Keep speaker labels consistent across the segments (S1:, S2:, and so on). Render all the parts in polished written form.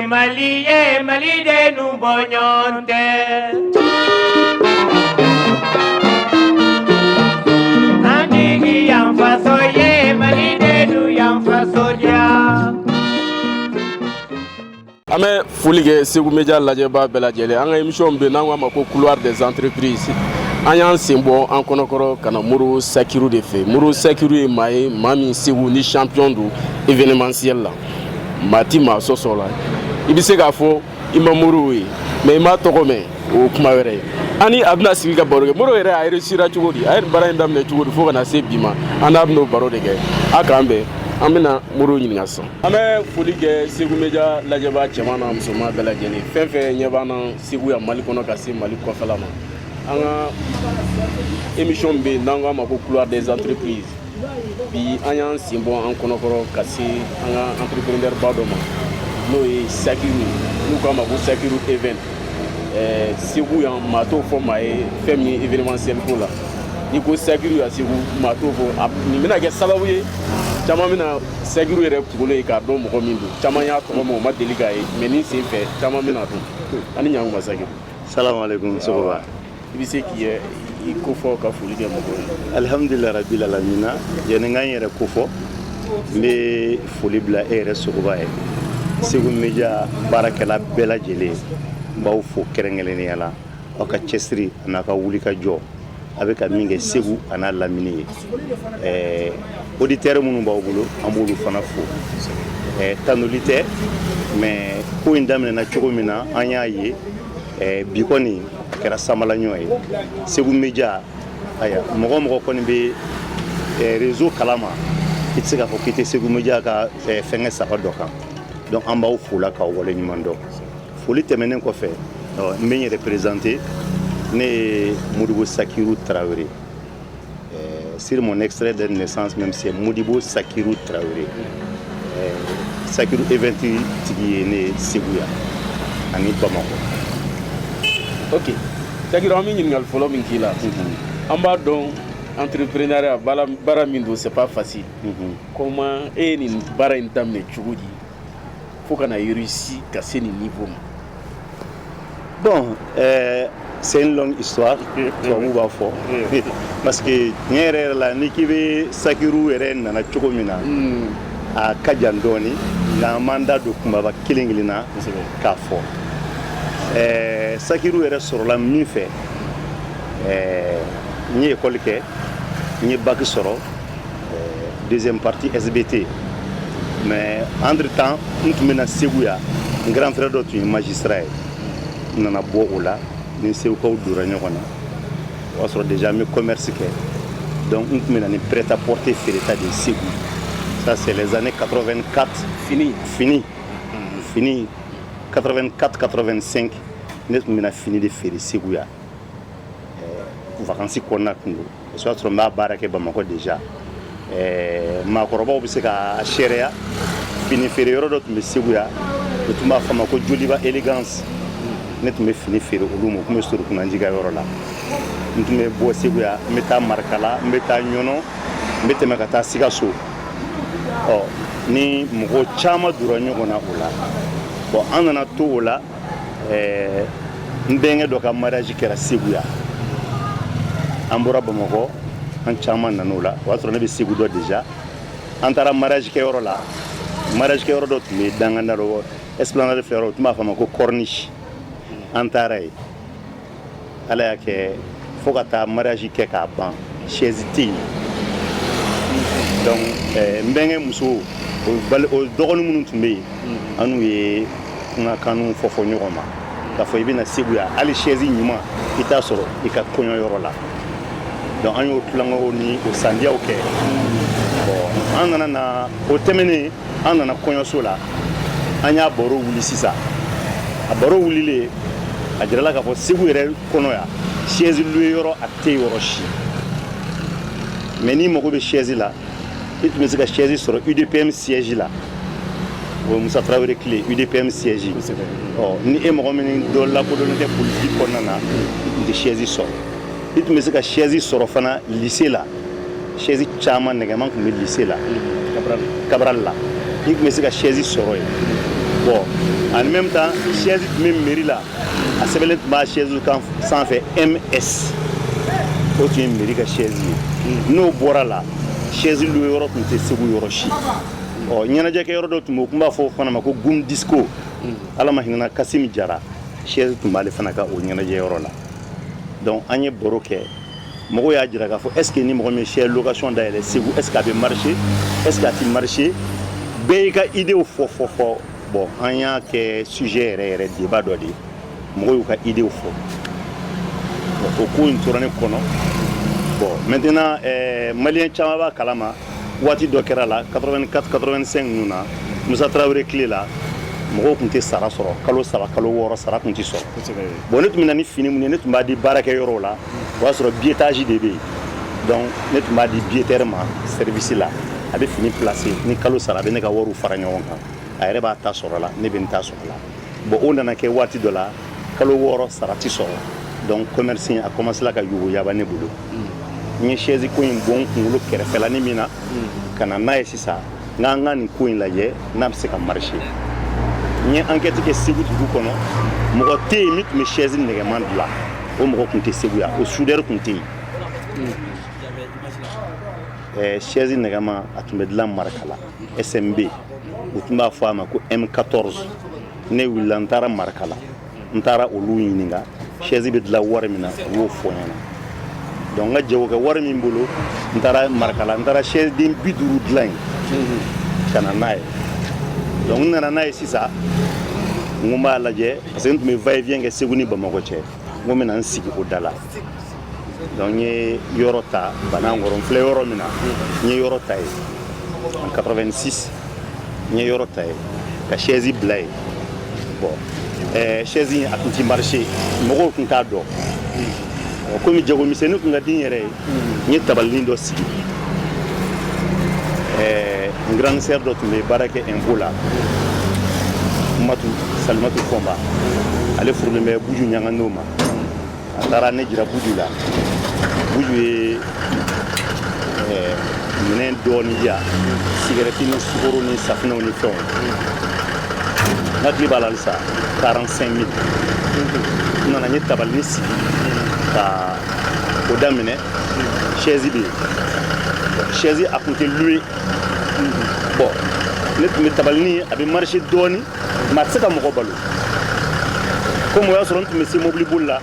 S1: Mali de nous bognonte. Andigi yang fasoye Mali de nous yang fasodia.
S2: Ame folige Segu Media lajɛba bɛɛ lajɛlen an ka émission bɛ n'an k'a ma ko couloir des entreprises an y'an sen bɔ an kɔnɔkɔrɔ ka na Moro Sakiru de fɛ. Moro Sakiru ye maa ye maa min Segu ni champion don événementiel la maa ti maa sɔsɔ la i bɛ se k'a fɔ i ma Moro ye mais i m'a tɔgɔ mɛn o kuma wɛrɛ ye ani a bɛna sigi ka baro kɛ. Moro yɛrɛ a réussira cogo di, a ye baara in daminɛ cogo di fo ka na se bi ma an n'a bɛn'o baro de kɛ a k'an bɛn an bɛna Moro ɲininka sisan. An bɛ foli kɛ Segu Media lajɛba cɛman n'a musoman bɛɛ lajɛlen fɛn fɛn ɲɛ b'an na Segu yan Mali kɔnɔ ka se Mali kɔfɛla ma. An ka émission bɛ yen n'an k'a ma ko couloir des entreprises bi an y'an sen bɔ an kɔnɔkɔrɔ ka se an ka entrepreneur ba dɔ ma n'o ye Sakiru n'u k'a ma ko Sakiru event. Segu yan maa t'o fɔ maa ye fɛn min ye événementiel ko la n'i ko Sakiru yan Segu maa t'o fɔ nin bɛna kɛ sababu ye caman bɛna Sakiru yɛrɛ kunkolo ye k'a dɔn mɔgɔ min don caman y'a tɔgɔ mɛn o ma deli k'a ye mais nin sen fɛ caman bɛna dɔn ani ɲankuma Sakiru.
S3: Salamu alaikum Sogoba.
S2: I bɛ se k'i ko fɔ ka foli kɛ mɔgɔw ye.
S3: Alhamdulillah rabbil alamina yani n ka n yɛrɛ ko fɔ n bɛ foli bila e yɛrɛ Sogoba ye Segu Media baarakɛla bɛɛ lajɛlen n b'aw fo kɛrɛnkɛrɛnnenya la aw ka cɛsiri a n'a ka wuli ka jɔ a bɛ ka min kɛ Segu a n'a lamini ye auditeurs minnu b'aw bolo an b'olu fana fo tanuli tɛ mais ko in daminɛna cogo min na an y'a ye bi kɔni a kɛra samalaɲɔ ye Segu Media aya mɔgɔ mɔgɔ kɔni bɛ réseau kalama i tɛ se k'a fɔ k'i tɛ Segu Media ka fɛngɛ saba dɔ kan donc an b'aw fo la k'aw waleɲuman dɔn foli tɛmɛnen kɔfɛ n bɛ n yɛrɛ présenter ne ye Modibo Sakiru Traoré. Sur mon extrait de naissance même c'est Modibo Sakiru Traoré. Sakiru event tigi ye ne Segu yan ani Bamako.
S2: Ok Sakiru an bɛ ɲininkali fɔlɔ min k'i la an b'a dɔn entrepreneuriat baara min don c'est pas facile. Comment e ye nin baara in daminɛ cogo di fo ka na réussir ka se nin niveau ma.
S3: Bon c'est une longue histoire tubabu b'a fɔ parce que tiɲɛ yɛrɛ la ni k'i bɛ Sakiru yɛrɛ nana cogo min na a ka jan dɔɔni nka an m'an da don kumaba kelen kelen na k'a fɔ Sakiru yɛrɛ sɔrɔla min fɛ n ye école kɛ n ye bac sɔrɔ deuxième partie SBT mais entre temps n tun bɛ na Segu yan n grand frère dɔ tun ye magistrat ye n nana bɔ o la ni Segukaw donna ɲɔgɔn na o y'a sɔrɔ déjà n bɛ commerce kɛ donc n tun bɛ na ni prêt à porter feereta de Segu ça c'est les années 84 fini 84 85 ne tun bɛ na fini de feere Segu yan vacances kɔnɔna tun don o y'a sɔrɔ n b'a baara kɛ Bamako déjà maakɔrɔbaw bɛ se ka sariya fini feere yɔrɔ dɔ tun bɛ Segu yan o tun b'a fɔ a ma ko Joliba élégance ne tun bɛ fini feere olu ma o tun bɛ Sorokunanji ka yɔrɔ la n tun bɛ bɔ Segu yan n bɛ taa Marikala n bɛ taa Ɲɔnɔ n bɛ tɛmɛ ka taa Sikaso ni mɔgɔ caman donna ɲɔgɔn na o la bon an nana to o la n bɛnkɛ dɔ ka mariage kɛra Segu yan an bɔra Bamakɔ an caman nana o la o y'a sɔrɔ ne bɛ Segu dɔ déjà an taara mariage kɛ yɔrɔ la mariage kɛ yɔrɔ dɔ tun bɛ Danganda dɔ Esplanade fɛ yɔrɔ o tun b'a fɔ a ma ko Corniche an taara yen ala y'a kɛ fo ka taa mariage kɛ k'a ban chaise tɛ yen donc n bɛnkɛ muso o dɔgɔnin minnu tun bɛ yen an n'u ye n ka kanu fɔ ɲɔgɔn ma k'a fɔ i bɛna Segu yan hali chaise ɲuman i t'a sɔrɔ i ka kɔɲɔyɔrɔ la donc an y'o tulonkɛw ni o sandiyaw kɛ bon an nana na o tɛmɛnen an nana kɔɲɔso la an y'a baro wuli sisan a baro wulilen a jirala k'a fɔ Segu yɛrɛ kɔnɔ yan chaise louer yɔrɔ a tɛ yɔrɔ si mais n'i mago bɛ chaise la i tun bɛ se ka chaise sɔrɔ UDPM siège la o ye Musa Tarawele tile UDPM siège ni e mɔgɔ min dɔ lakodɔnnen tɛ politique kɔnɔna na i tun tɛ chaise sɔrɔ i tun bɛ se ka chaise sɔrɔ fana lycée la chaise caman nɛgɛman tun bɛ lycée la Cabral la i tun bɛ se ka chaise sɔrɔ yen bon en même temps chaise même mairie là a sɛbɛnlen tun b'a chaise kan sanfɛ MS o tun ye mairie ka chaise ye n'o bɔra la chaise loué yɔrɔ tun tɛ Segu yɔrɔ si ɲɛnajɛkɛ yɔrɔ dɔ tun bɛ yen o tun b'a fɔ o fana ma ko Gum Disco ala ma hinɛ Kasimi Jara chaise tun b'ale fana ka o ɲɛnajɛ yɔrɔ la donc an ye baro kɛ mɔgɔw y'a jira k'a fɔ est ce que ni mɔgɔ min chaise location dayɛlɛ Segu est ce que a bɛ marcher est ce que a tɛ marcher bɛɛ y'i ka idéw fɔ bon an y'a kɛ sujet yɛrɛ débat dɔ de mɔgɔw y'u ka idéw fɔ bon o ko in tora ne kɔnɔ bon maintenant maliyɛn caman b'a kalama waati dɔ kɛra la 84 85 ninnu na Musa Tarawele tile la mɔgɔw tun tɛ sara sɔrɔ kalo 3 kalo 6 sara tun tɛ sɔrɔ bon ne tun bɛ na ni fini mun ye ne tun b'a di baarakɛ yɔrɔw la o y'a sɔrɔ billetage de bɛ yen donc ne tun b'a di billettaire ma service la a bɛ fini placer ni kalo sara a bɛ ne ka wariw fara ɲɔgɔn kan a yɛrɛ b'a ta sɔrɔ la ne bɛ n ta sɔrɔ la bon o nana kɛ waati dɔ la kalo 6 sara tɛ sɔrɔ donc commerce a commencé la ka yogoyaba ne bolo n ye chaise ko in bɔ n kunkolo kɛrɛfɛla ni min na ka na n'a ye sisan n k'an ka nin ko in lajɛ n'a bɛ se ka marcher n ye enquête kɛ Segu dugu kɔnɔ mɔgɔ tɛ yen min tun bɛ chaise nɛgɛman dilan o mɔgɔ tun tɛ Segu yan o soudeur tun tɛ yen chaise nɛgɛman a tun bɛ dilan Marakala SMB u tun b'a fɔ a ma ko M14 ne wulila n taara Marakala n taara olu ɲininka chaise bɛ dilan wari min na u y'o fɔ n ɲɛna donc n ka jago kɛ wari min bolo n taara Marakala n taara chaise den 50 dilan yen ka na n'a ye donc n nana n'a ye sisan n ko n b'a lajɛ parce que n tun bɛ va et vient kɛ Segu ni Bamakɔ cɛ n ko n bɛna n sigi o da la donc n ye yɔrɔ ta Banankɔrɔ n filɛ yɔrɔ min na n ye yɔrɔ ta ye en 86 n ye yɔrɔ ta ye ka chaise bila yen bon chaise in a tun tɛ marcher mɔgɔw tun t'a dɔn komi jagomisɛnnin tun ka di n yɛrɛ ye n ye tabalinin dɔ sigi n grande sœur dɔ tun bɛ baara kɛ impôt la Salimatu Fɔnba ale furulen bɛ Buju Ɲangan'o ma a taara ne jira Buju la Buju ye minɛn dɔɔnin di yan cigarette ni sukaro ni safunɛw ni fɛnw n hakili b'a la halisa 45 000 n nana n ye tabalinin sigi ka o daminɛ chaise bɛ yen chaise a tun tɛ loué bon ne tun bɛ tabalinin a bɛ marché dɔɔnin mais a tɛ se ka mɔgɔ balo comme o y'a sɔrɔ n tun bɛ se mobili boli la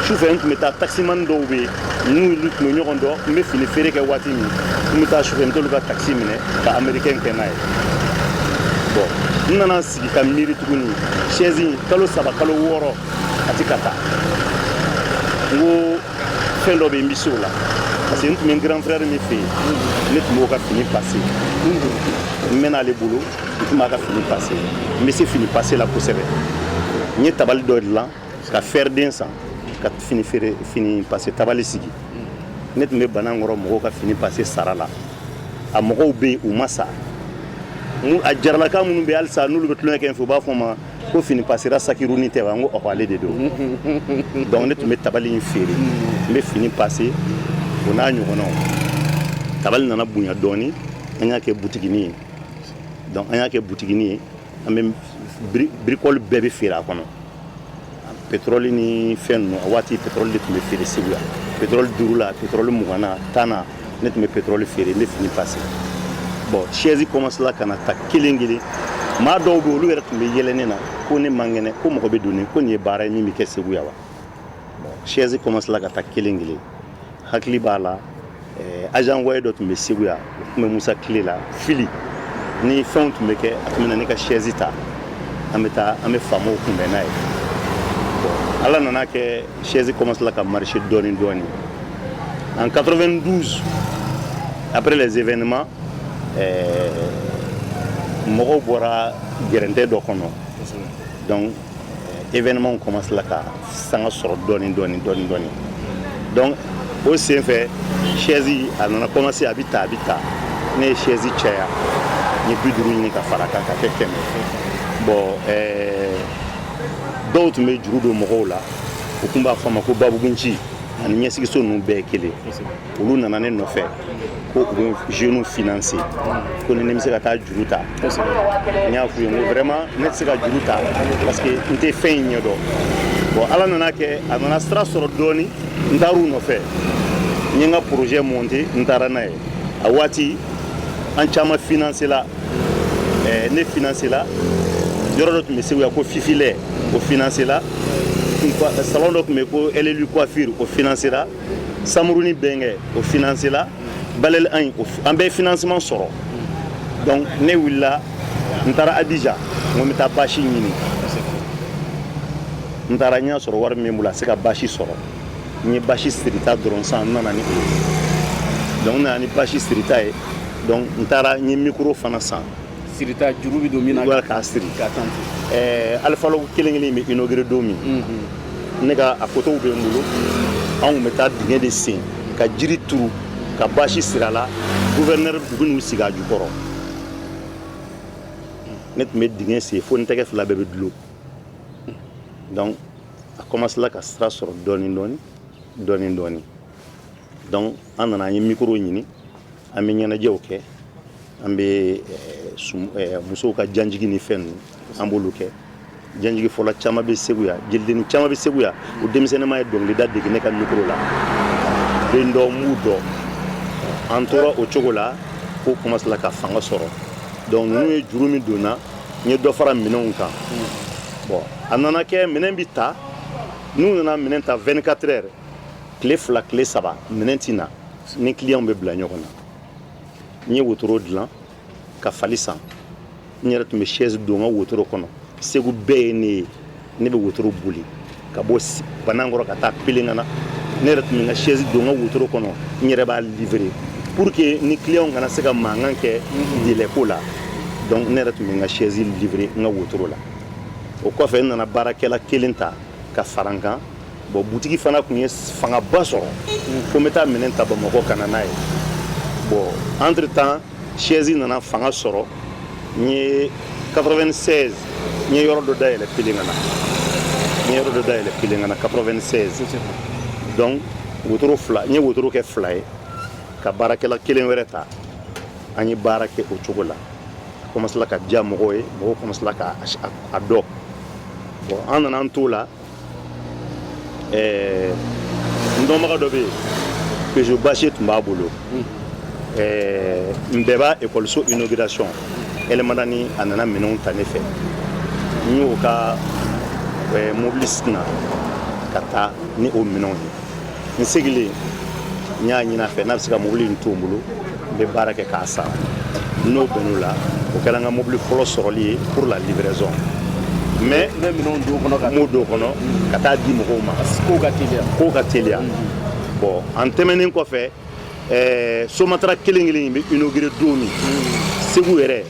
S3: sufɛ n tun bɛ taa taximani dɔw bɛ yen n'olu tun bɛ ɲɔgɔn dɔn n bɛ fini feere kɛ waati min n bɛ taa sufɛ n t'olu ka taxi minɛ ka américain kɛ n'a ye bon n nana sigi ka miiri tuguni chaise in kalo 3 kalo 6 a tɛ ka taa n ko fɛn dɔ bɛ n bɛ se o la parce que n tun bɛ n grand frère min fɛ yen ne tun b'o ka fini passé n mɛnna ale bolo n tun b'a ka fini passé n bɛ se fini passé la kosɛbɛ n ye tabali dɔ dilan ka fɛrden san ka fini feere fini passé tabali sigi ne tun bɛ Banankɔrɔ mɔgɔw ka fini passé sara la a mɔgɔw bɛ yen u ma sa a jaralaka minnu bɛ halisa n'olu bɛ tulonkɛ kɛ n fɛ u b'a fɔ n ma ko fini passera Sakiruni tɛ wa n ko ale de don donc ne tun bɛ tabali in feere n bɛ fini passé o n'a ɲɔgɔnnaw tabali nana bonya dɔɔnin an y'a kɛ butiginin ye donc an y'a kɛ butiginin ye an bɛ bricole bɛɛ bɛ feere a kɔnɔ pétrole ni fɛn ninnu a waati pétrole de tun bɛ feere Segu yan pétrole 5 la pétrole 20 na 10 na ne tun bɛ pétrole feere n bɛ fini passé bon chaise commence la ka na ta kelen kelen maa dɔw bɛ olu yɛrɛ tun bɛ yɛlɛ ne na ko ne man kɛnɛ ko mɔgɔ bɛ don ne ko nin ye baara ye min bɛ kɛ Segu yan wa bon chaise commence la ka ta kelen kelen hakili b'a la agent voyé dɔ tun bɛ Segu yan o tun bɛ Musa tile la fili ni fɛnw tun bɛ kɛ a tun bɛ na ne ka chaise ta an bɛ faamaw kunbɛn n'a ye bon ala nana kɛ chaise commence la ka marcher dɔɔnin dɔɔnin en 92 après les événements mɔgɔw bɔra gɛrɛntɛ dɔ kɔnɔ donc événement commence la ka sanga sɔrɔ dɔɔnin donc o sen fɛ chaise a nana commencer a bɛ ta ne ye chaise caya n ye 50 ɲini ka fara kan ka kɛ 100 bon dɔw tun bɛ juru don mɔgɔw la u tun b'a fɔ a ma ko babugunci ani ɲɛsigiso ninnu bɛɛ ye kelen olu nana ne nɔfɛ ko u bɛ jeunes financer ko ni ne bɛ se ka taa juru ta n y'a f'u ye n ko vraiment ne tɛ se ka juru ta parce que n tɛ fɛn in ɲɛdɔn bon ala nana kɛ a nana sira sɔrɔ dɔɔni n taar'u nɔfɛ n ye n ka projet monter n taara n'a ye a waati an caman financer la ne financer la yɔrɔ dɔ tun bɛ Segu ko Fifilɛ o financer la salon dɔ tun bɛ ko LLU coiffure o financer la Samuruni Bɛnkɛ o financer la Balel an bɛɛ financement sɔrɔ donc ne wulila n taara Abidjan n ko n bɛ taa bâche ɲini n taara n y'a sɔrɔ wari min bolo a se ka bâche sɔrɔ n ye bâche sirita dɔrɔn san n nana ni o ye donc n nana ni bâche sirita ye donc n taara n ye micro fana san
S2: sirita juru bɛ don min na
S3: k'a siri alifalo kelen kelen bɛ inauguré don min ne ka a photos bɛ n bolo anw tun bɛ taa dingɛ de sen ka jiri turu ka bâche siri a la gouverneur bɛ n'u sigi a jukɔrɔ ne tun bɛ dingɛ sen fo n tɛgɛ fila bɛɛ bɛ dulon donc a commencé la ka sira sɔrɔ dɔɔni dɔɔni donc an nana an ye micro ɲini an bɛ ɲɛnajɛw kɛ an bɛ musow ka janjigi ni fɛn ninnu an b'olu kɛ janjigi fɔlɔ caman bɛ Segu yan jelidennin caman bɛ Segu yan o denmisɛnninma ye dɔnkilida dege ne ka micro la den dɔ m'u dɔn an tora o cogo la fo commence la ka fanga sɔrɔ donc ninnu ye juru min donna n ye dɔ fara minɛnw kan bon a nana kɛ minɛn bɛ ta n'u nana minɛn ta 24 heures tile fila tile saba minɛn tɛ na ni client bɛ bila ɲɔgɔn na n ye wotoro dilan ka fali san n yɛrɛ tun bɛ chaise don n ka wotoro kɔnɔ Segu bɛɛ ye ne ye ne bɛ wotoro boli ka bɔ Banankɔrɔ ka taa Pelengana ne yɛrɛ tun bɛ n ka chaise don n ka wotoro kɔnɔ n yɛrɛ b'a livrer pour que ni client kana se ka mankan kɛ délai ko la donc ne yɛrɛ tun bɛ n ka chaise livrer n ka wotoro la o kɔfɛ n nana baarakɛla kelen ta ka fara n kan bon butigi fana tun ye fangaba sɔrɔ ko n bɛ taa minɛn ta Bamakɔ ka na n'a ye bon entre temps chaise nana fanga sɔrɔ n ye 96 n ye yɔrɔ dɔ dayɛlɛ Pelengana 96 donc wotoro fila n ye wotoro kɛ fila ye ka baarakɛla kelen wɛrɛ ta an ye baara kɛ o cogo la a commencé la ka diya mɔgɔw ye mɔgɔw commencé la ka a dɔn bon an nana an t'o la n dɔnbaga dɔ bɛ yen Peugeot bâche tun b'a bolo Mbeba école inauguration Elemadani a nana minɛnw ta ne fɛ n y'o ka mobili sina ka taa ni o minɛnw ye n segilen n y'a ɲini a fɛ n'a bɛ se ka mobili in to n bolo n bɛ baara kɛ k'a sara n'o bɛnn'o la o kɛra n ka mobili fɔlɔ sɔrɔli ye pour la livraison mais m'o don kɔnɔ ka taa di mɔgɔw ma kow ka teliya bon an tɛmɛnen kɔfɛ Somatara kelen kelen in bɛ inauguré don min Segu yɛrɛ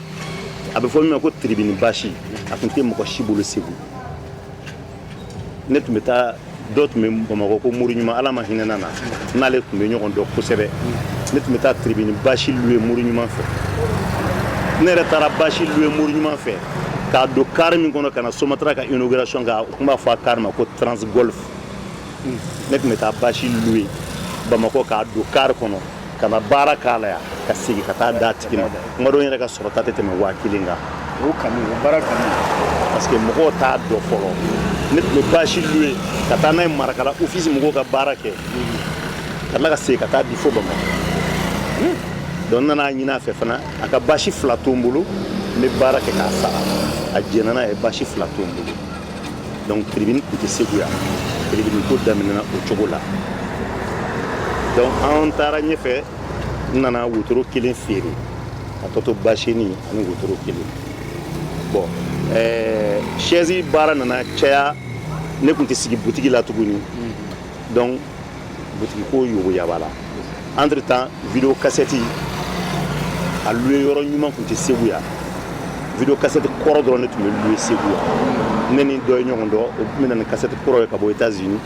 S3: a bɛ fɔ min ma ko tribune bâche a tun tɛ mɔgɔ si bolo Segu ne tun bɛ taa dɔ tun bɛ Bamakɔ ko Mori Ɲuman ala ma hinɛ na n'ale tun bɛ ɲɔgɔn dɔn kosɛbɛ ne tun bɛ taa tribune bâche louer Mori Ɲuman fɛ ne yɛrɛ taara bâche louer Mori Ɲuman fɛ k'a don car min kɔnɔ ka na Somatara ka inauguration kan u tun b'a fɔ a car ma ko Transgolf ne tun bɛ taa bâche louer Bamakɔ k'a don car kɔnɔ ka na baara k'a la yan ka segin ka taa d'a tigi ma kuma dɔ n yɛrɛ ka sɔrɔta tɛ tɛmɛ 1000 kan
S2: o baara kanu
S3: parce que mɔgɔw t'a dɔn fɔlɔ ne tun bɛ bâche louer ka taa n'a ye Marakala office mɔgɔw ka baara kɛ ka tila ka segin ka taa di fo Bamakɔ donc n nana ɲini a fɛ fana a ka bâche fila to n bolo n bɛ baara kɛ k'a sara a jɛnna n'a ye bâche fila to n bolo donc tribune tun tɛ Segu yan tribune ko daminɛna o cogo la donc an taara ɲɛfɛ n nana wotoro kelen feere a tɔ to bâche ni ani wotoro kelen bon chaise baara nana caya ne tun tɛ sigi butigi la tuguni donc butigi ko yogoyaba la entre temps vidéo cassette a loué yɔrɔ ɲuman tun tɛ Segu yan vidéo cassette kɔrɔ dɔrɔn ne tun bɛ loué Segu yan ne ni dɔ ye ɲɔgɔn dɔn o tun bɛ na ni cassette kɔrɔ ye ka bɔ États-Unis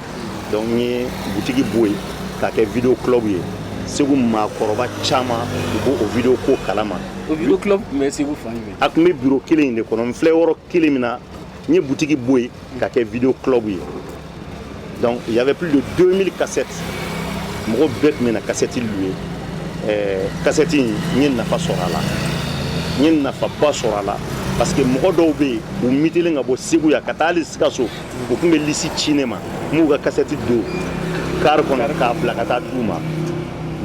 S3: donc n ye butigi bɔ yen k'a kɛ video club ye Segu maakɔrɔba caman u b'o video ko kalama
S2: o video club tun bɛ Segu fan jumɛn
S3: a tun bɛ bureau kelen in de kɔnɔ n filɛ yɔrɔ kelen min na n ye butigi bɔ yen k'a kɛ video club ye Donc il y avait plus de 2000 cassettes. Mɔgɔ bɛɛ tun bɛ na cassette louer. Cassette in nafa sɔrɔ a la. N ye nafaba sɔrɔ a la parce que mɔgɔ dɔw bɛ yen u mitelen ka bɔ Segu yan ka taa hali Sikaso u tun bɛ lisi ci ne ma n b'u ka cassette don car kɔnɔ k'a bila ka taa d'u ma.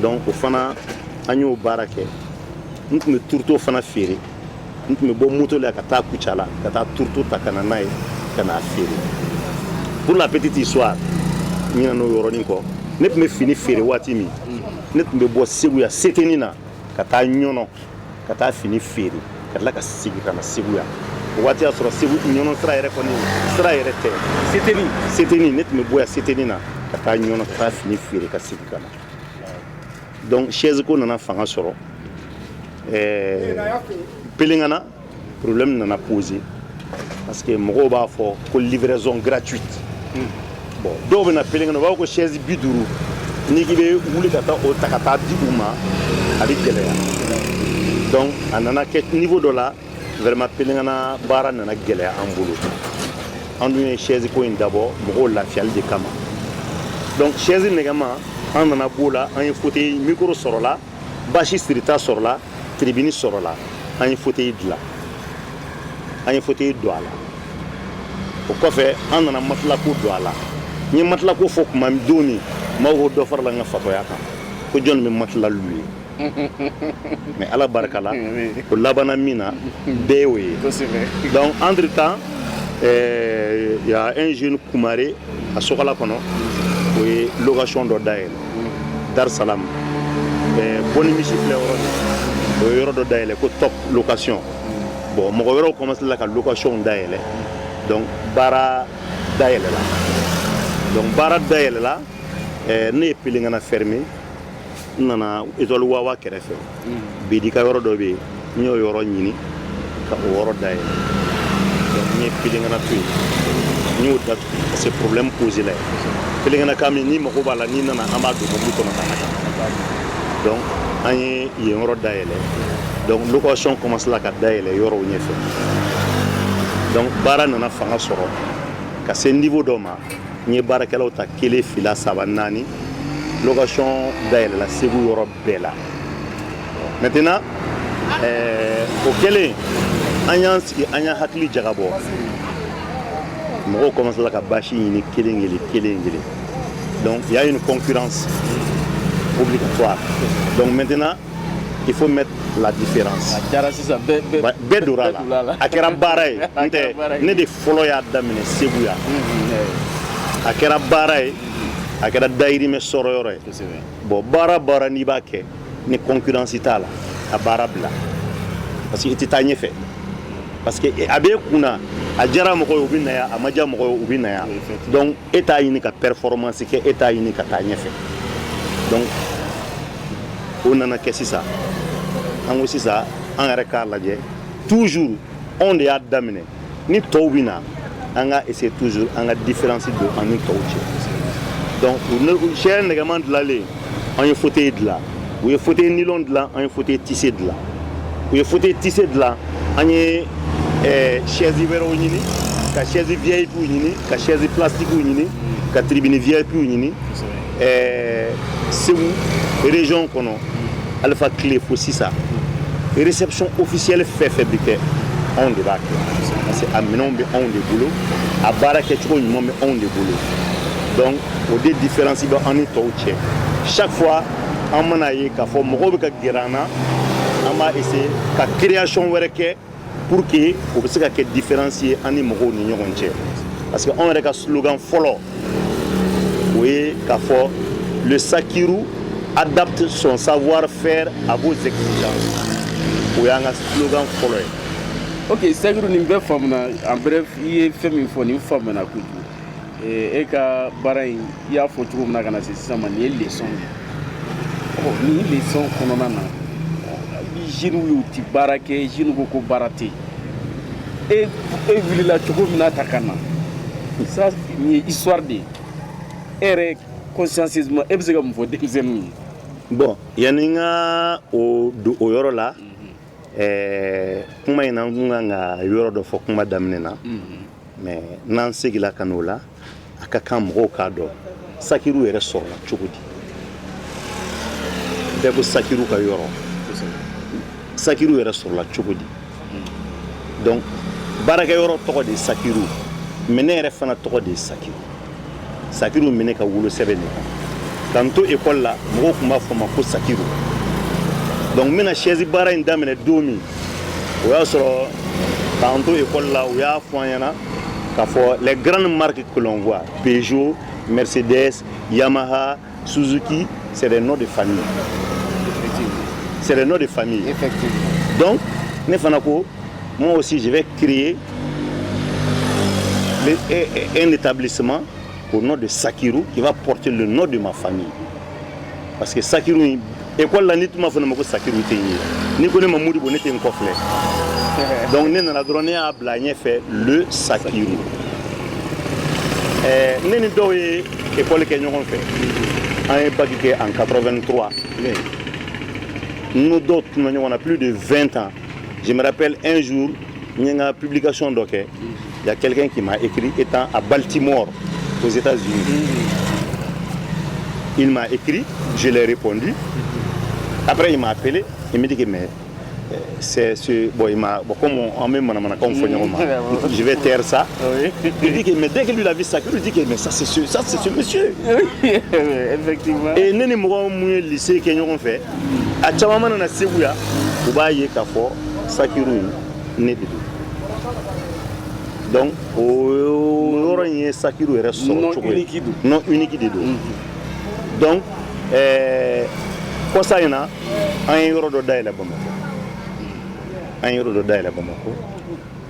S3: Donc o fana an y'o baara kɛ. N tun bɛ turuto fana feere. N tun bɛ bɔ moto la ka taa Kucala ka taa turuto ta ka na n'a ye ka n'a feere. Pour la petite histoire n ɲinɛ n'o yɔrɔnin kɔ ne tun bɛ fini feere waati min ne tun bɛ bɔ Segu yan Seteni na ka taa Ɲɔnɔ ka taa fini feere ka tila ka segin ka na Segu yan o waati y'a sɔrɔ Segu Ɲɔnɔ sira yɛrɛ kɔni sira yɛrɛ tɛ Seteni ne tun bɛ bɔ yan Seteni na ka taa Ɲɔnɔ ka taa fini feere ka segin ka na. Donc chaise ko nana fanga sɔrɔ Pelengana problème nana poser parce que mɔgɔw b'a fɔ ko livraison gratuite. Bon dɔw bɛ na Pelengana u b'a fɔ ko chaise 50 n'i k'i bɛ wuli ka taa o ta ka taa di u ma a bɛ gɛlɛya. Donc a nana kɛ niveau dɔ la vraiment Pelengana baara nana gɛlɛya an bolo. An dun ye chaise ko in dabɔ mɔgɔw lafiyali de kama. Donc chaise nɛgɛma an nana b'o la an ye fauteuil micro sɔrɔ la basi sirita sɔrɔ la tribune sɔrɔ la an ye fauteuil dilan an ye fauteuil don a la o kɔfɛ an nana matilako don a la n ye matilako fɔ kuma don min maaw ko dɔ farala n ka fatɔya kan ko jɔn bɛ matila louer mais ala barika la o labanna min na bɛɛ y'o ye. Donc entre temps il y a un jeune Kumare a Sokala kɔnɔ o ye location dɔ dayɛlɛ Dar Salam boni misi filɛ yɔrɔ de o ye yɔrɔ dɔ dayɛlɛ ko top location. Bon mɔgɔ wɛrɛw commencé la ka location dayɛlɛ donc baara dayɛlɛ la donc baara dayɛlɛ la ne ye Pelengana fermé n nana étoile Wawa kɛrɛfɛ Bedika yɔrɔ dɔ bɛ yen n y'o yɔrɔ ɲini ka o yɔrɔ dayɛlɛ donc n ye Pelengana to yen n y'o datugu parce que problème posé la yen Pelengana kan min ni mago b'a la n'i nana an b'a don mobili kɔnɔ ka na donc an ye yen yɔrɔ dayɛlɛ donc location commence la ka dayɛlɛ yɔrɔw ɲɛfɛ donc baara nana fanga sɔrɔ ka se niveau dɔ ma n ye baarakɛlaw ta 1 2 3 4 location dayɛlɛla Segu yɔrɔ bɛɛ la maintenant o kɛlen an y'an sigi an y'a hakili jagabɔ mɔgɔw commence la ka basi ɲini kelen kelen donc il y a une concurrence obligatoire donc maintenant il faut mettre la différence. Bɛɛ donna la a kɛra baara ye n tɛ ne de fɔlɔ y'a daminɛ Segu yan a kɛra baara ye a kɛra dayirimɛ sɔrɔ yɔrɔ ye bon baara n'i b'a kɛ ni concurrence t'a la a baara bila parce que i tɛ taa ɲɛfɛ parce que a b'e kunna a diyara mɔgɔw ye u bɛ na yan a ma diya mɔgɔw ye u bɛ na yan donc e t'a ɲini ka performance kɛ e t'a ɲini ka taa ɲɛfɛ donc o nana kɛ sisan an ko sisan an yɛrɛ k'a lajɛ toujours anw de y'a daminɛ ni tɔw bɛ na an ka essayer toujours an ka différence don an ni tɔw cɛ donc chaise nɛgɛman dilanlen an ye fauteuil dilan u ye fauteuil nylon dilan an ye fauteuil tissé dilan u ye fauteuil tissé dilan an ye chaise wɛrɛw ɲini ka chaise VIP ɲini ka chaise plastique ɲini ka tribune VIP ɲini Segu région kɔnɔ Alpha Clé fo sisan réception officielle fɛn bɛ kɛ anw de b'a kɛ parce que a minɛnw bɛ anw de bolo a baara kɛcogo ɲuman bɛ anw de bolo donc o de différence bɛ an ni tɔw cɛ chaque fois an mana ye k'a fɔ mɔgɔw bɛ ka gɛrɛ an na an b'a essayer ka création wɛrɛ kɛ pour que o bɛ se ka kɛ différence ye an ni mɔgɔw ni ɲɔgɔn cɛ parce que anw yɛrɛ ka slogan fɔlɔ o ye k'a fɔ le Sakiru adapte son savoir-faire à vos exigences. O y'an ka slogan fɔlɔ ye.
S2: Ok, Sakiru nin bɛɛ faamuna en bref i ye fɛn min fɔ nin faamuna kojugu e ka baara in i y'a fɔ cogo min na ka na se sisan ma nin ye leçon ye nin leçon kɔnɔna na jeunes y'u ti baara kɛ jeunes ko ko baara tɛ yen e wulila cogo min na ta ka na ça nin ye histoire de ye e yɛrɛ consciencieusement e bɛ se ka mun fɔ denmisɛnninw ye.
S3: Bon yani n ka o don o yɔrɔ la kuma in na n kun kan ka yɔrɔ dɔ fɔ kuma daminɛ na mais n'an segila ka n'o la a ka kan mɔgɔw k'a dɔn sakiru yɛrɛ sɔrɔla cogo di bɛɛ ko sakiru ka yɔrɔ sakiru yɛrɛ sɔrɔla cogo di donc baarakɛyɔrɔ tɔgɔ de ye sakiru mais ne yɛrɛ fana tɔgɔ de ye sakiru sakiru minɛ ka wolo sɛbɛn de kan k'an to école la mɔgɔw tun b'a fɔ ma ko sakiru donc n bɛna chaise baara in daminɛ don min o y'a sɔrɔ k'an to école la u y'a fɔ an ɲɛna k'a fɔ les grandes marques que l'on voit Peugeot, Mercedes, Yamaha, Suzuki, c'est des noms de famille. C'est des noms de famille.
S2: Effectivement.
S3: Donc, moi aussi, je vais créer un établissement au nom de Sakiru qui va porter le nom de ma famille. Parce que Sakiru, école la nit ma fait que Sakiru t'es ni connais ma moudi bonnet un coffret. Donc, nous avons donné à Blagné fait le Sakiru. Nous avons fait l'école que nous avons fait en 83. Nous d'autres, on a plus de 20 ans. Je me rappelle un jour, il y a une publication d'Oké. Il y a quelqu'un qui m'a écrit étant à Baltimore, aux États-Unis. Il m'a écrit, je l'ai répondu. Après, il m'a appelé, il m'a dit que mais, c'est ce. Bon, il m'a. Bon, comme on met mon je vais taire ça. Il dit que mais dès que lui a vu ça, il dit que mais ça c'est ce monsieur.
S2: Effectivement.
S3: Et nous avons un lycée que nous avons fait. À Tchamama, on a Sévouya, on va y avoir Sakiru né de donc, on a Sakiru non unique de deux. Donc, quoi ça y en a, un euro de daïla Bamako. Un euro de daïla Bamako.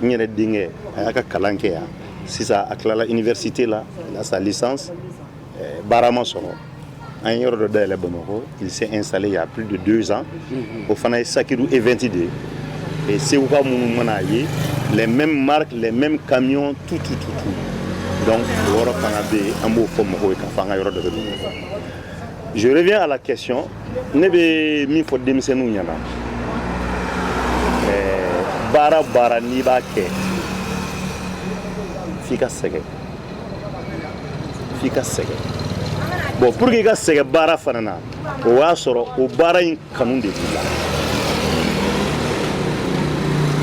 S3: Il y a des dingues, il y a Kalankea. Si ça a la université là, il a sa licence, Barama Sono. Un euro de daïla Bamako. Il s'est installé il y a plus de 2 ans. Au Fanaï Sakiru est 22. Et c'est où les mêmes marques, les mêmes camions, tout. Donc, je reviens à la question. Bara ni ba ke fika sege bon pour que ka sege bara fanana o wa soro o bara in kanun de bila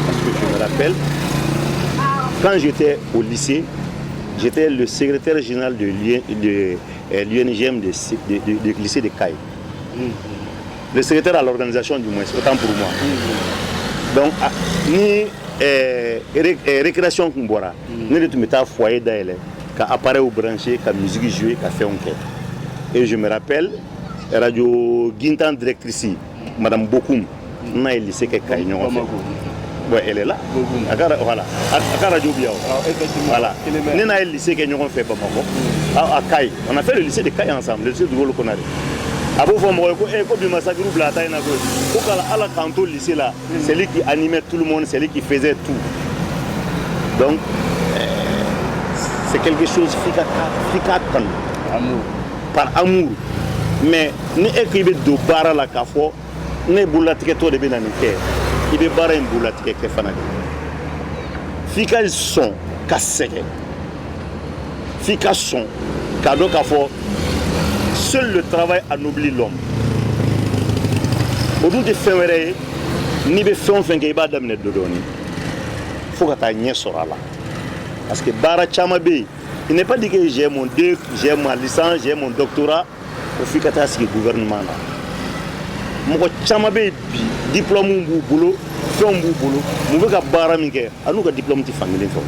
S3: parce que je me rappelle quand j'étais au lycée j'étais le secrétaire général de l'UNGM du lycée de Caille le secrétaire à l'organisation du moins autant pour moi donc ni récréation kumbora ni de mettre foyer d'aile ka appareil branché ka musique jouer ka fait enquête et je me rappelle radio Gintan directrice madame Bokoum na lycée que Kaï ouais elle est là voilà à radio Biao voilà ni na lycée que nous fait Bamako à Kaï on a fait le lycée de Kaï ensemble le lycée de Golo Konari abo fo mo ko e ko bi massacre blata ina ko ko kala ala kanto lycée là c'est lui qui animait tout le monde c'est lui qui faisait tout donc c'est quelque chose fika amour par amour mais ni écrire do bara la kafo ne bulatike to de benanike ibe bara en bulatike ke fanade fika son kaseke fika son kado kafo. Seul le travail anoblit l'homme. Au bout de février, ni be fait enfin qu'il va d'amener de donner. Faut que tu aies sur là. Parce que Bara Chamabe, il n'est pas dit que j'ai mon DEC, j'ai ma licence, j'ai mon doctorat. Au fait que tu as le gouvernement là. Mon Chamabe diplôme ou boulot, fait un boulot. Mon veut que Bara Mike, à nous que diplôme de famille fort.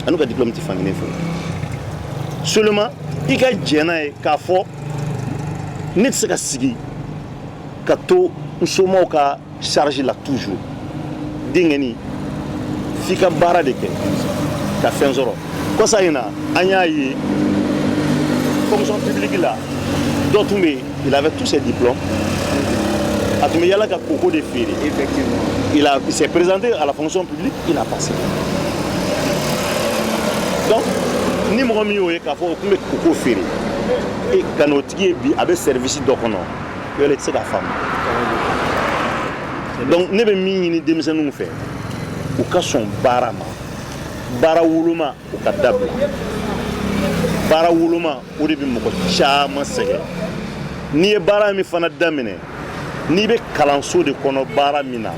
S3: À nous que diplôme de famille fort. Seulement. Il y a des gens qui ont ne se sigi ka to nsomo ka charge la toujours dingeni fika bara de ke ka fenzoro ko ça ina anya yi fonction publique là d'autres il avait tous ses diplômes atumé yala ka koko de firi effectivement il s'est présenté à la fonction publique il a passé donc ni mo mi o e ka fo kumbe koko firi et kanotigi bi avec service dokono yo le tsika femme donc ne be mi ni demisenu fait ou ka son barama bara wuluma ou ka dabla baara woloma o de bɛ mɔgɔ caman sɛgɛn n'i ye baara min fana daminɛ n'i bɛ kalanso de kɔnɔ baara min na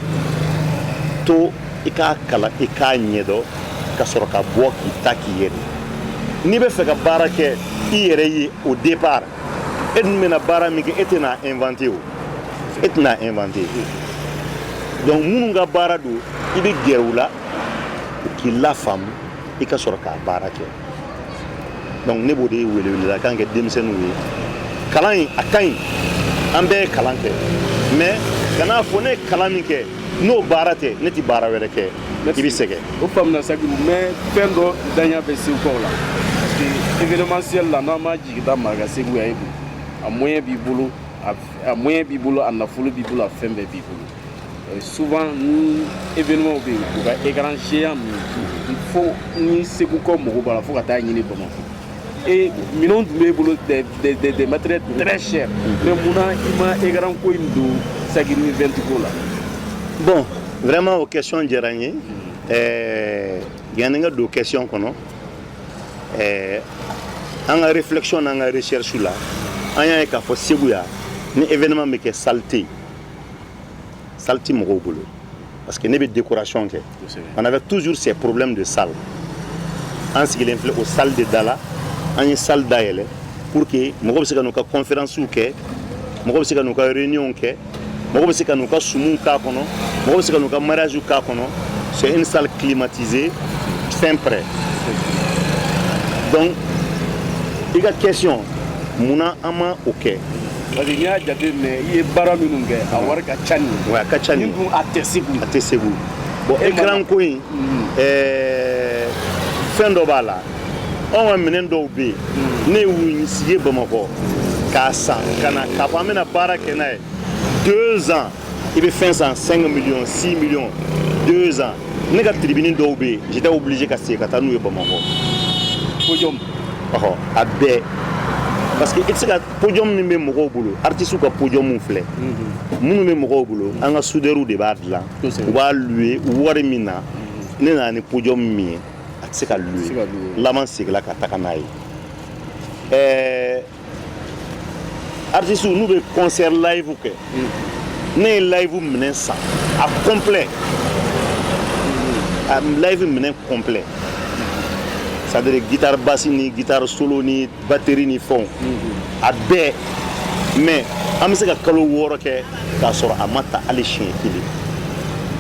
S3: to i k'a kalan i k'a ɲɛdɔn ka sɔrɔ ka bɔ k'i ta k'i yɛrɛ n'i bɛ fɛ ka baara kɛ i yɛrɛ ye au départ e dun bɛna baara min kɛ e tɛna inventer o e tɛna inventer donc minnu ka baara don i bɛ gɛrɛ u la k'i lafaamu i ka sɔrɔ k'a baara kɛ donc ne b'o de wele kan kɛ denmisɛnninw ye kalan in a ka ɲi an bɛɛ ye kalan kɛ mais kana fɔ ne ye kalan min kɛ n'o baara tɛ ne tɛ baara wɛrɛ kɛ i bɛ sɛgɛn o
S2: faamuna Sakiru mais fɛn dɔ daɲa bɛ Segukaw la parce que événementiel la n'an ma jigin da maa ka Segu ya a moyen b'i bolo a moyen b'i bolo a nafolo b'i bolo a fɛn bɛɛ b'i bolo souvent ni événement bɛ yen u ka écran géant min fo ni Segukaw mago b'a la fo ka taa ɲini Bamakɔ et minɛnw tun b'e bolo des matériels très chers mais munna i ma écran ko in don Sakiru event ko la.
S3: Bon, vraiment aux questions diyara n ye yani n ka don question kɔnɔ an ka réflexion n'an ka recherche la an y'a ye k'a fɔ Segu yan ni événement bɛ kɛ salle tɛ mɔgɔw bolo parce que ne bɛ décoration kɛ on avait toujours ces problèmes de salle an sigilen filɛ o salle de da la an ye salle dayɛlɛ pour que mɔgɔw bɛ se ka n'u ka conférences kɛ mɔgɔw bɛ se ka n'u ka réunions kɛ mɔgɔw bɛ se ka n'u ka sumunw k'a kɔnɔ mɔgɔw bɛ se ka n'u ka mariages k'a kɔnɔ c'est une salle climatisée fin prêt donc i ka question munna an ma o kɛ
S2: parce que n'i y'a jateminɛ i ye baara minnu kɛ a wari ka ca nin ye
S3: a ka ca nin ye
S2: nin dun a tɛ Segu
S3: bon écran ko in fɛn dɔ b'a la anw ka minɛn dɔw bɛ yen ne y'u sigi Bamakɔ k'a san ka na k'a fɔ an bɛna baara kɛ n'a ye 2 ans i bɛ fɛn san 5 millions 6 millions 2 ans ne ka tribune dɔw bɛ yen j'étais obligé ka segin ka taa n'u ye Bamakɔ
S2: podium
S3: a bɛɛ parce que i tɛ se ka podium min bɛ mɔgɔw bolo artistes ka podium filɛ minnu bɛ mɔgɔw bolo an ka soudeurs de b'a dilan u b'a louer wari min na ne nana ni podium min ye a tɛ se ka louer laban seginna ka taga n'a ye artistes n'u bɛ concert live kɛ ne ye live minɛn san a complet a live minɛn complet c'est-à-dire guitare basse ni guitare solo ni batterie ni fond a bɛɛ mais an bɛ se ka kalo 6 kɛ k'a sɔrɔ a ma ta hali siɲɛ kelen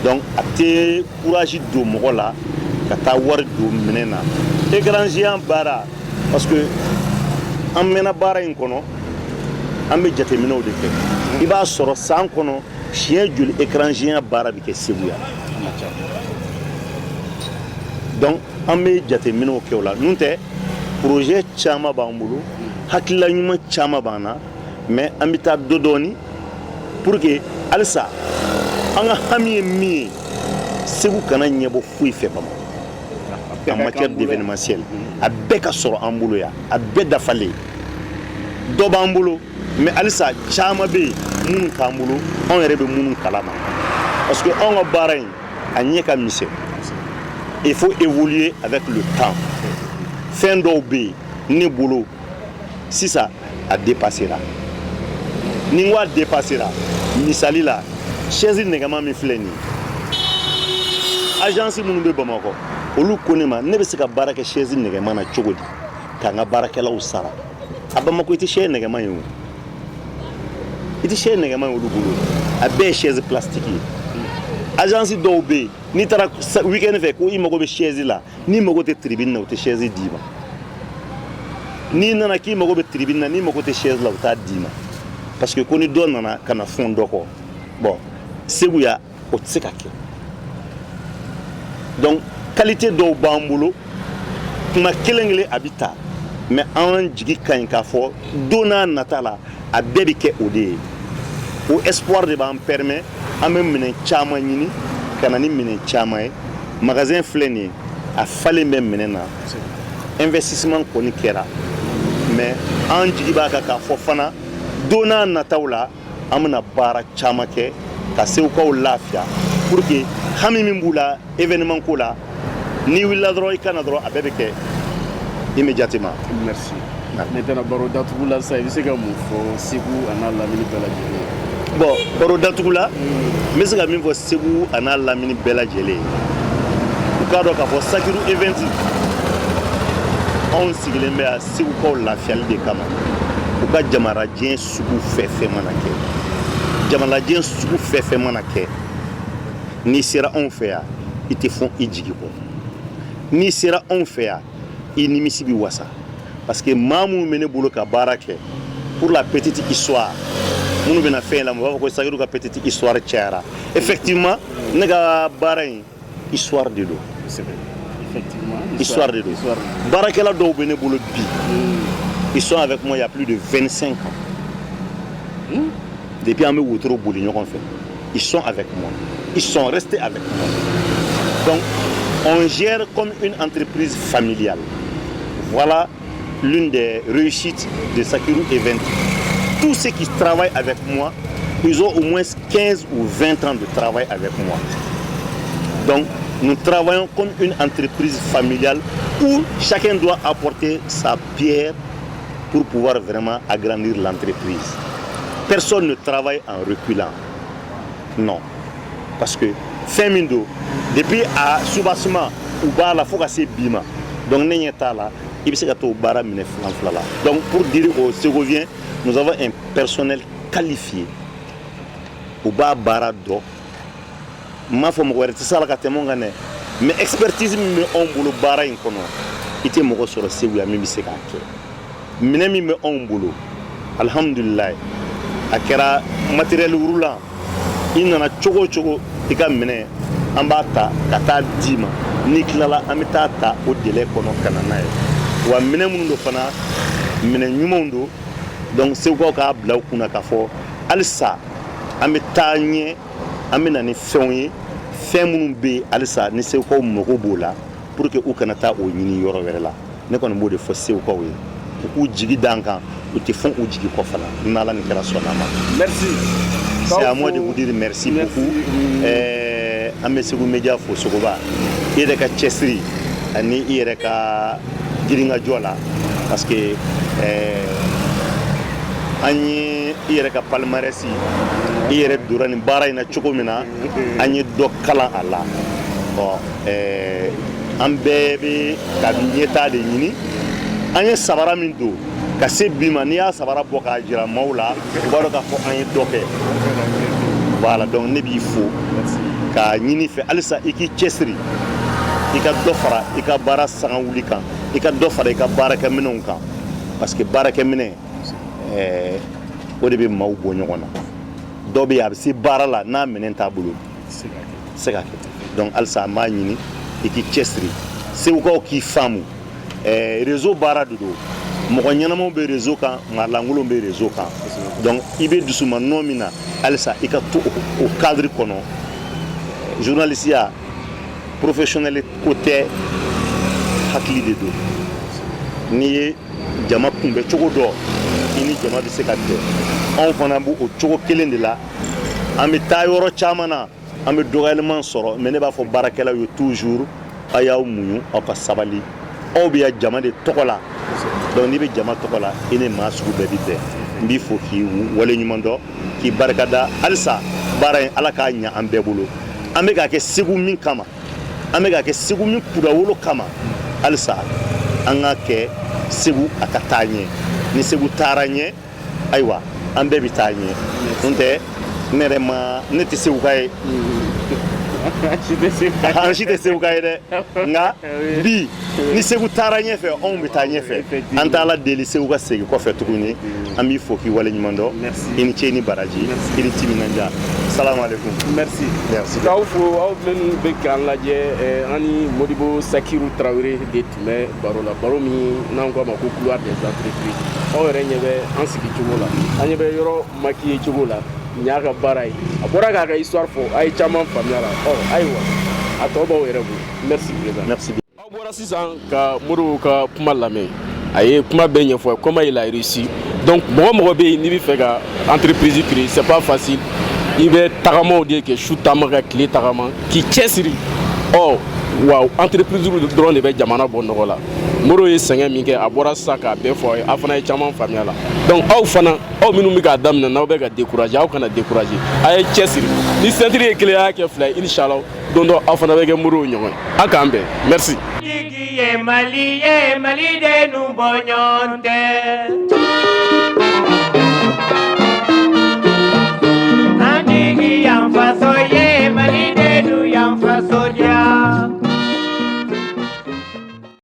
S3: donc a tɛ courage don mɔgɔ la ka taa wari don minɛn na écran géant baara parce que an mɛnna baara in kɔnɔ an bɛ jateminɛw de kɛ i b'a sɔrɔ san kɔnɔ siɲɛ joli écran géant baara bɛ kɛ Segu yan donc an bɛ jateminɛw kɛ o la n'o tɛ projet caman b'an bolo hakilila ɲuman caman b'an na mais an bɛ taa dɔɔni pour que halisa an ka hami ye min ye Segu kana ɲɛbɔ foyi fɛ Bamakɔ en matière d'événementiel a bɛɛ ka sɔrɔ an bolo yan a bɛɛ dafalen dɔ b'an bolo mais halisa caman bɛ yen minnu t'an bolo anw yɛrɛ bɛ minnu kalama parce que anw ka baara in a ɲɛ ka misɛn il faut évoluer avec le temps fɛn dɔw bɛ yen ne bolo sisan a dépassé la ni n ko a dépassé la misali la chaise nɛgɛman min filɛ nin ye agence minnu bɛ Bamakɔ olu ko ne ma ne bɛ se ka baara kɛ chaise nɛgɛman na cogo di k'an ka baarakɛlaw sara a Bamakɔ i tɛ chaise nɛgɛman ye o i tɛ chaise nɛgɛman ye olu bolo a bɛɛ ye chaise plastique ye agence dɔw bɛ yen n'i taara weekend fɛ ko i mago bɛ chaise la n'i mago tɛ tribune na u tɛ chaise d'i ma n'i nana k'i mago bɛ tribune na n'i mago tɛ chaise la u t'a d'i ma parce que ko ni dɔ nana ka na fɛn dɔ kɔ bon Segu yan o tɛ se ka kɛ donc qualité dɔw b'an bolo kuma kelen a bɛ ta mais an jigi ka ɲi k'a fɔ don n'a nata la a bɛɛ bɛ kɛ o de ye o espoir de b'an permet an bɛ minɛn caman ɲini ka na ni minɛn caman ye magasin filɛ nin ye a falen bɛ minɛn na investissement kɔni kɛra mais an jigi b'a kan k'a fɔ fana don n'a nataw la an bɛna baara caman kɛ ka Segukaw lafiya pour que hami min b'u la événement ko la n'i wulila dɔrɔn i ka na dɔrɔn a bɛɛ bɛ kɛ immédiatement.
S2: Merci. Maintenant, baro datugu la sa i bɛ se ka mun fɔ Segu a n'a lamini bɛɛ lajɛlen.
S3: Bon baro datugu la n bɛ se ka min fɔ Segu a n'a lamini bɛɛ lajɛlen u k'a dɔn k'a fɔ Sakiru event anw sigilen bɛ yan Segukaw lafiyali de kama u ka jamanajɛ sugu fɛn fɛn mana kɛ jamanajɛ sugu fɛn fɛn mana kɛ n'i sera anw fɛ yan i tɛ fɔn i jigi kɔ n'i sera anw fɛ yan i nimisi bɛ wasa parce que maa minnu bɛ ne bolo ka baara kɛ pour la petite histoire minnu bɛna fɛn la u b'a fɔ ko Sakiru ka petite histoire cayara effectivement ne ka baara in histoire de don histoire de don baarakɛla dɔw bɛ ne bolo bi ils sont avec moi il y a plus de 25 ans depuis an bɛ wotoro boli ɲɔgɔn fɛ ils sont avec moi ils sont restés avec moi donc on gère comme une entreprise familiale. Voilà l'une des réussites de Sakiru Event. Tous ceux qui travaillent avec moi, ils ont au moins 15 ou 20 ans de travail avec moi. Donc, nous travaillons comme une entreprise familiale où chacun doit apporter sa pierre pour pouvoir vraiment agrandir l'entreprise. Personne ne travaille en reculant. Non. Parce que Femindo, depuis à Soubassement, ou Bala, il faut que c'est Bima. Donc, il faut que Bara mine flanflala. Donc, pour dire aux Ségoviens, nous avons un personnel qualifié. Ou Bara do. Ma femme, c'est ça la catémonie. Mais expertise, me on boulot Bara in kono. Il était mort sur le Ségouya, même si c'est Minemi me on boulot. Alhamdulillah. Akera matériel roulant. Il n'en a choco choco. I ka minɛ an b'a ta ka taa d'i ma n'i tilala an bɛ taa ta o délai kɔnɔ ka na n'a ye wa minɛ minnu don fana minɛ ɲumanw don donc Segukaw k'a bila u kunna k'a fɔ halisa an bɛ taa ɲɛ an bɛ na ni fɛnw ye fɛn minnu bɛ yen halisa ni Segukaw mago b'o la pour que u kana taa o ɲini yɔrɔ wɛrɛ la ne kɔni b'o de fɔ Segukaw ye u k'u jigi d'an kan u tɛ fɔn u jigi kɔ fana n'Ala ni kɛra sɔnna ma.
S2: Merci.
S3: C'est à moi de vous dire merci beaucoup. Amé Segu Media fo sogoba. Yere ka chesri ani yere ka giringa jola parce que ani yere ka palmarès yere durani bara ina choko mina ani do kala ala. Bon ambe ka nyeta de nyini ani sabara min do ka se bima ni ya sabara boka jira maula baro ka fo ani doke. Voilà, donc ne b'i fo ka ɲini fɛ halisa i k'i cɛsiri i ka dɔ fara i ka baara sanga wuli kan i ka dɔ fara i ka baarakɛminɛnw kan parce que baarakɛminɛ o de bɛ maaw bɔ ɲɔgɔn na dɔ bɛ yen a bɛ se baara la n'a minɛn t'a bolo se ka kɛ donc halisa an b'a ɲini i k'i cɛsiri Segukaw k'i faamu réseau baara de don mɔgɔ ɲɛnamaw bɛ réseau kan maa lankolonw bɛ réseau kan donc i bɛ dusuma nɔ min na halisa i ka to o cadre kɔnɔ journaliste ya professionnel ko tɛ hakili de don n'i ye jama kunbɛ cogo dɔ i ni jama bɛ se ka bɛn anw fana b'o cogo kelen de la an bɛ taa yɔrɔ caman na an bɛ dɔgɔyaliman sɔrɔ mais ne b'a fɔ baarakɛlaw ye toujours aw y'aw muɲu aw ka sabali aw bɛ yan jama de tɔgɔ la donc n'i bɛ jama tɔgɔ la i ni maa sugu bɛɛ bɛ bɛn n b'i fo k'i waleɲuman dɔn k'i barikada halisa baara in Ala k'a ɲɛ an bɛɛ bolo an bɛ k'a kɛ Segu min kama an bɛ k'a kɛ Segu min kudawolo kama halisa an k'a kɛ Segu a ka taa ɲɛ ni Segu taara ɲɛ ayiwa an bɛɛ bɛ taa ɲɛ n'o tɛ ne yɛrɛ ma ne tɛ Seguka ye an si tɛ Seguka ye dɛ nka bi ni Segu taara ɲɛfɛ anw bɛ taa ɲɛfɛ an t'Ala deli Segu ka segin kɔfɛ tuguni an b'i fo k'i waleɲuman dɔn i ni ce i ni baraji i ni timinanja salamu aleykum.
S2: Merci.
S3: Merci.
S2: K'aw fo aw minnu bɛ k'an lajɛ an ni Modibo Sakiru Tarawele de tun bɛ baro la baro min n'an k'a ma ko couloir des entreprises aw yɛrɛ ɲɛ bɛ an sigi cogo la an ɲɛ bɛ yɔrɔ maquillé cogo la nin y'a ka baara ye a bɔra k'a ka histoire fɔ a ye caman faamuya la ayiwa a tɔ b'aw yɛrɛ bolo merci président.
S3: Merci.
S2: aw bɔra sisan ka Modibo ka kuma lamɛn a ye kuma bɛɛ ɲɛfɔ comment il a réussi donc mɔgɔ bɛ yen n'i bɛ fɛ ka entreprise créer c'est pas facile i bɛ tagamaw de kɛ su taama ka tile tagama k'i cɛsiri wa entreprise dɔrɔn de bɛ jamana bɔ nɔgɔ la. Moro ye sɛgɛn min kɛ a bɔra sisan k'a bɛɛ fɔ a ye, a fana ye caman faamuya la. Donc aw fana aw minnu bɛ k'a daminɛ n'aw bɛ ka décourager aw kana décourager a ye cɛsiri ni centre ye kelen y'a kɛ fila ye inchallah don dɔ aw fana bɛ kɛ Moro ɲɔgɔn ye a k'an bɛn merci.
S1: Mali de nu bɔ ɲɔgɔn tɛ.